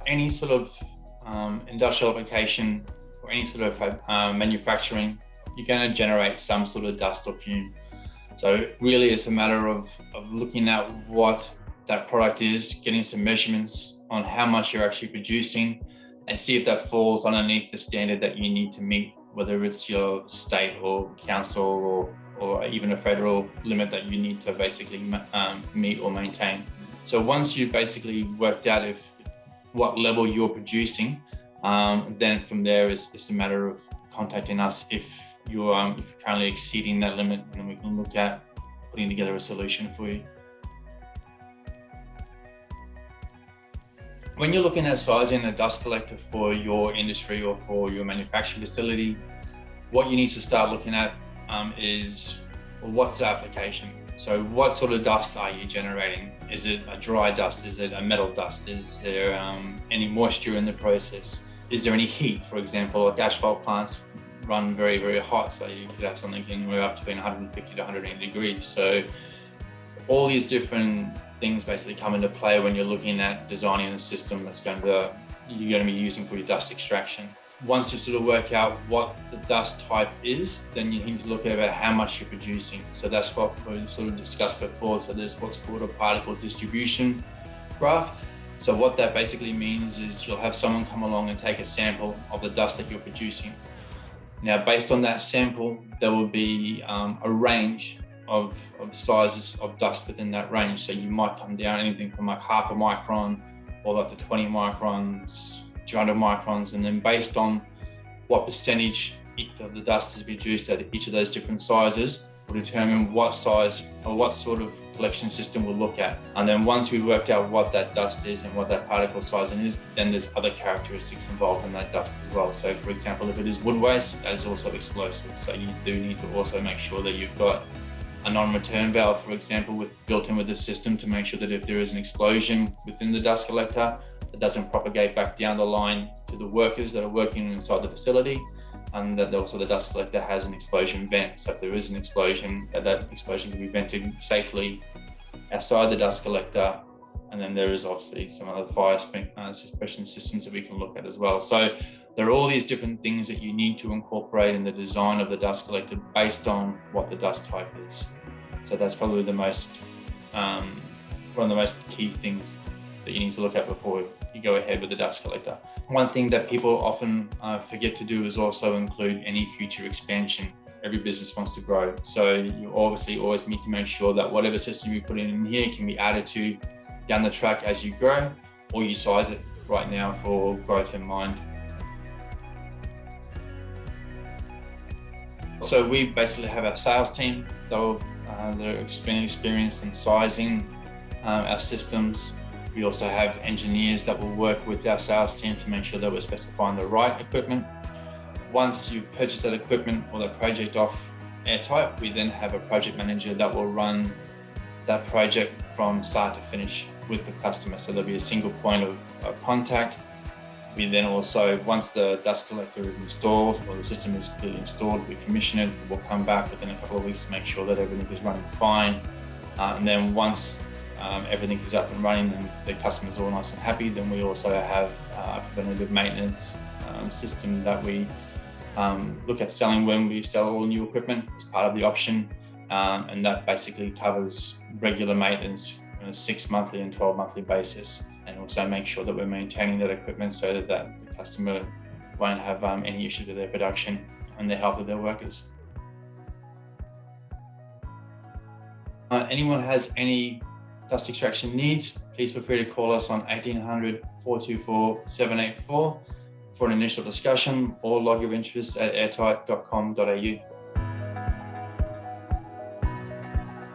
any sort of industrial application or any sort of manufacturing, you're going to generate some sort of dust or fume. So really it's a matter of looking at what that product is, getting some measurements on how much you're actually producing, and see if that falls underneath the standard that you need to meet, whether it's your state or council or even a federal limit that you need to basically meet or maintain. So once you've basically worked out what level you're producing, then from there it's a matter of contacting us if you're currently exceeding that limit, and then we can look at putting together a solution for you. When you're looking at sizing a dust collector for your industry or for your manufacturing facility, what you need to start looking at is, well, what's the application? So what sort of dust are you generating? Is it a dry dust? Is it a metal dust? Is there any moisture in the process? Is there any heat? For example, like asphalt plants run very, very hot. So you could have something anywhere up between 150 to 180 degrees. So all these different things basically come into play when you're looking at designing a system that's you're going to be using for your dust extraction. Once you sort of work out what the dust type is, then you need to look at how much you're producing. So that's what we sort of discussed before. So there's what's called a particle distribution graph. So what that basically means is you'll have someone come along and take a sample of the dust that you're producing. Now, based on that sample, there will be a range of sizes of dust within that range. So you might come down anything from like half a micron all up to 20 microns, 200 microns, and then based on what percentage of the dust is produced at each of those different sizes will determine what size or what sort of collection system we'll look at. And then once we've worked out what that dust is and what that particle sizing is, then there's other characteristics involved in that dust as well. So for example, if it is wood waste, that is also explosive. So you do need to also make sure that you've got a non-return valve, for example, built in with the system to make sure that if there is an explosion within the dust collector, it doesn't propagate back down the line to the workers that are working inside the facility, and that also the dust collector has an explosion vent. So if there is an explosion, that explosion can be vented safely outside the dust collector. And then there is obviously some other fire suppression systems that we can look at as well. So there are all these different things that you need to incorporate in the design of the dust collector based on what the dust type is. So that's probably the most, one of the most key things that you need to look at before you go ahead with the dust collector. One thing that people often forget to do is also include any future expansion. Every business wants to grow. So you obviously always need to make sure that whatever system you put in here can be added to down the track as you grow, or you size it right now for growth in mind. So we basically have our sales team they're experienced in sizing our systems. We also have engineers that will work with our sales team to make sure that we're specifying the right equipment. Once you purchase that equipment or that project off Airtight, we then have a project manager that will run that project from start to finish with the customer. So there'll be a single point of contact. We then also, once the dust collector is installed or the system is completely installed, we commission it. We'll come back within a couple of weeks to make sure that everything is running fine. And then once everything is up and running and the customer's all nice and happy, then we also have a preventative maintenance system that we look at selling when we sell all new equipment as part of the option. And that basically covers regular maintenance on a 6 monthly and 12 monthly basis, and also make sure that we're maintaining that equipment so that the customer won't have any issues with their production and the health of their workers. Anyone has any dust extraction needs, please feel free to call us on 1800 424 784 for an initial discussion, or log your interest at airtight.com.au.